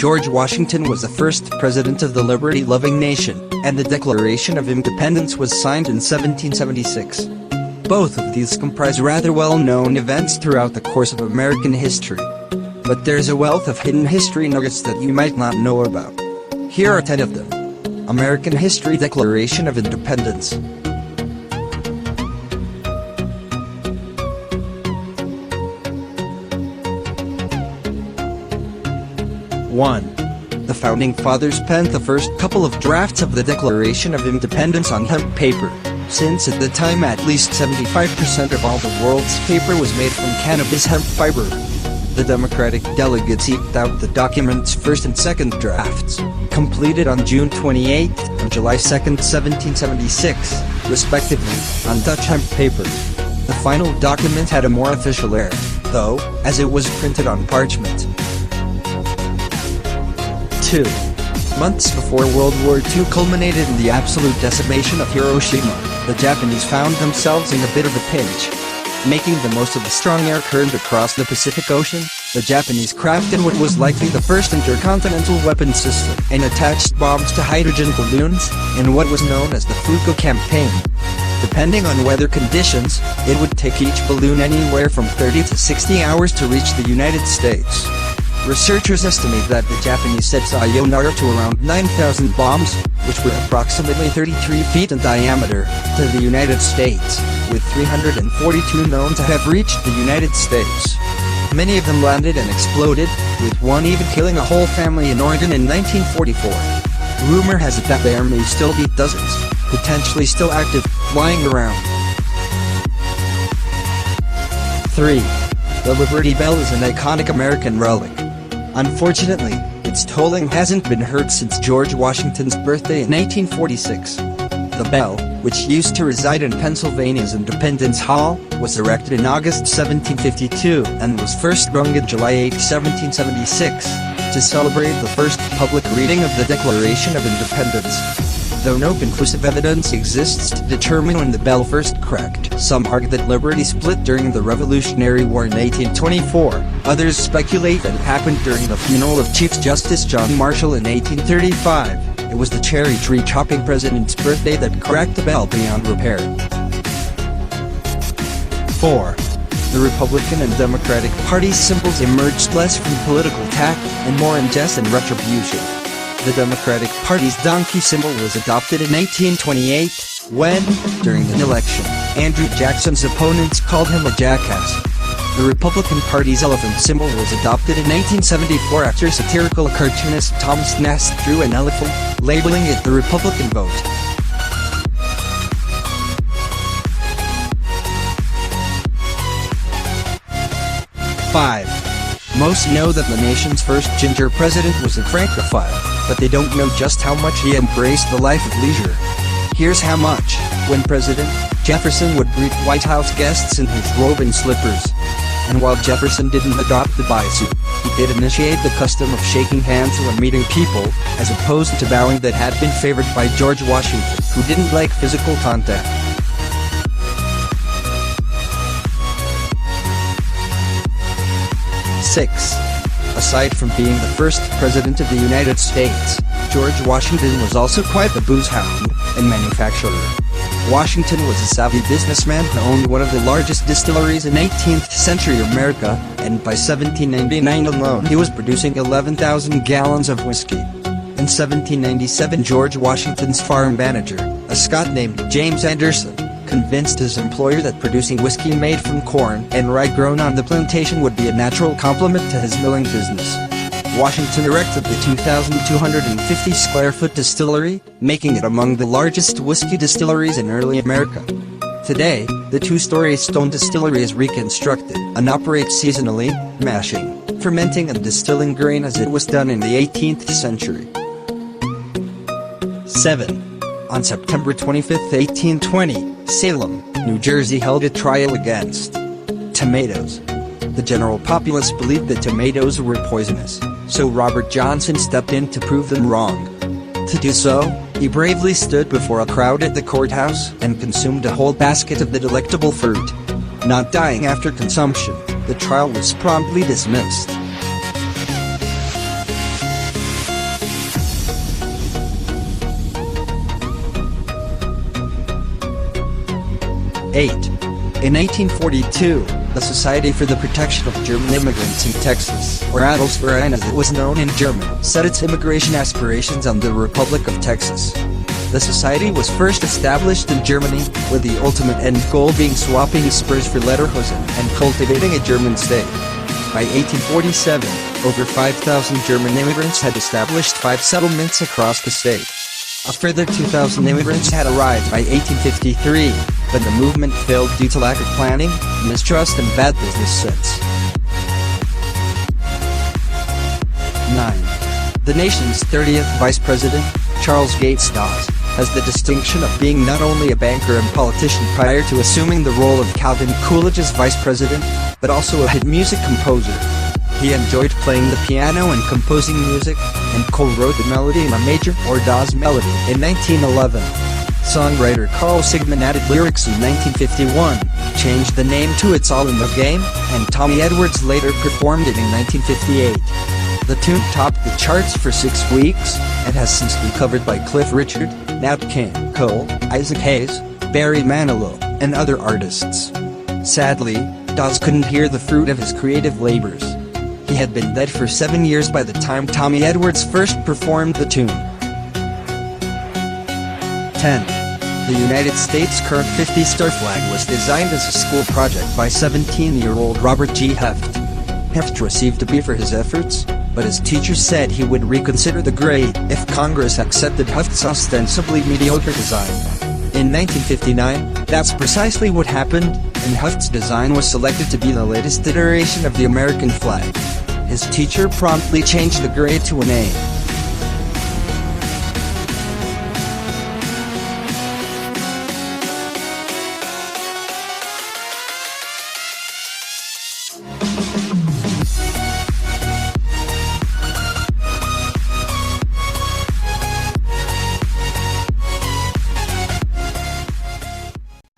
George Washington was the first president of the liberty-loving nation, and the Declaration of Independence was signed in 1776. Both of these comprise rather well-known events throughout the course of American history. But there's a wealth of hidden history nuggets that you might not know about. Here are 10 of them. American History Declaration of Independence. 1. The Founding Fathers penned the first couple of drafts of the Declaration of Independence on hemp paper, since at the time at least 75% of all the world's paper was made from cannabis hemp fiber. The Democratic delegates eked out the document's first and second drafts, completed on June 28 and July 2, 1776, respectively, on Dutch hemp paper. The final document had a more official air, though, as it was printed on parchment. 2. Months before World War II culminated in the absolute decimation of Hiroshima, the Japanese found themselves in a bit of a pinch. Making the most of the strong air current across the Pacific Ocean, the Japanese crafted what was likely the first intercontinental weapon system, and attached bombs to hydrogen balloons, in what was known as the Fuku Campaign. Depending on weather conditions, it would take each balloon anywhere from 30 to 60 hours to reach the United States. Researchers estimate that the Japanese set sayonara to around 9,000 bombs, which were approximately 33 feet in diameter, to the United States, with 342 known to have reached the United States. Many of them landed and exploded, with one even killing a whole family in Oregon in 1944. Rumor has it that there may still be dozens, potentially still active, flying around. 3. The Liberty Bell is an iconic American relic. Unfortunately, its tolling hasn't been heard since George Washington's birthday in 1846. The bell, which used to reside in Pennsylvania's Independence Hall, was erected in August 1752 and was first rung in July 8, 1776, to celebrate the first public reading of the Declaration of Independence. Though no conclusive evidence exists to determine when the bell first cracked, some argue that Liberty split during the Revolutionary War in 1824, others speculate that it happened during the funeral of Chief Justice John Marshall in 1835. It was the cherry tree chopping president's birthday that cracked the bell beyond repair. 4. The Republican and Democratic Party symbols emerged less from political tact and more in jest and retribution. The Democratic Party's donkey symbol was adopted in 1828, when, during an election, Andrew Jackson's opponents called him a jackass. The Republican Party's elephant symbol was adopted in 1874 after satirical cartoonist Thomas Nast drew an elephant, labeling it the Republican vote. 5. Most know that the nation's first ginger president was a Francophile, but they don't know just how much he embraced the life of leisure. Here's how much. When President Jefferson would greet White House guests in his robe and slippers. And while Jefferson didn't adopt the biosuit, he did initiate the custom of shaking hands when meeting people, as opposed to bowing that had been favored by George Washington, who didn't like physical contact. 6. Aside from being the first president of the United States, George Washington was also quite the booze hound and manufacturer. Washington was a savvy businessman who owned one of the largest distilleries in 18th century America, and by 1799 alone he was producing 11,000 gallons of whiskey. In 1797 George Washington's farm manager, a Scot named James Anderson, convinced his employer that producing whiskey made from corn and rye grown on the plantation would be a natural complement to his milling business. Washington erected the 2,250 square foot distillery, making it among the largest whiskey distilleries in early America. Today, the two-story stone distillery is reconstructed and operates seasonally, mashing, fermenting and distilling grain as it was done in the 18th century. 7. On September 25, 1820, Salem, New Jersey held a trial against tomatoes. The general populace believed that tomatoes were poisonous, so Robert Johnson stepped in to prove them wrong. To do so, he bravely stood before a crowd at the courthouse and consumed a whole basket of the delectable fruit. Not dying after consumption, the trial was promptly dismissed. 8. In 1842, the Society for the Protection of German Immigrants in Texas, or Adelsverein as it was known in German, set its immigration aspirations on the Republic of Texas. The society was first established in Germany, with the ultimate end goal being swapping spurs for lederhosen and cultivating a German state. By 1847, over 5,000 German immigrants had established 5 settlements across the state. A further 2,000 immigrants had arrived by 1853, but the movement failed due to lack of planning, mistrust and bad business sense. 9. The nation's 30th Vice President, Charles Gates Dawes, has the distinction of being not only a banker and politician prior to assuming the role of Calvin Coolidge's vice president, but also a hit music composer. He enjoyed playing the piano and composing music, and co-wrote the melody in a major or Dawes melody in 1911. Songwriter Carl Sigman added lyrics in 1951, changed the name to It's All in the Game, and Tommy Edwards later performed it in 1958. The tune topped the charts for 6 weeks, and has since been covered by Cliff Richard, Nat King Cole, Isaac Hayes, Barry Manilow, and other artists. Sadly, Dawes couldn't hear the fruit of his creative labors. He had been dead for 7 years by the time Tommy Edwards first performed the tune. 10. The United States' current 50-star flag was designed as a school project by 17-year-old Robert G. Heft. Heft received a B for his efforts, but his teachers said he would reconsider the grade if Congress accepted Heft's ostensibly mediocre design. In 1959, that's precisely what happened, and Heft's design was selected to be the latest iteration of the American flag. His teacher promptly changed the grade to an A.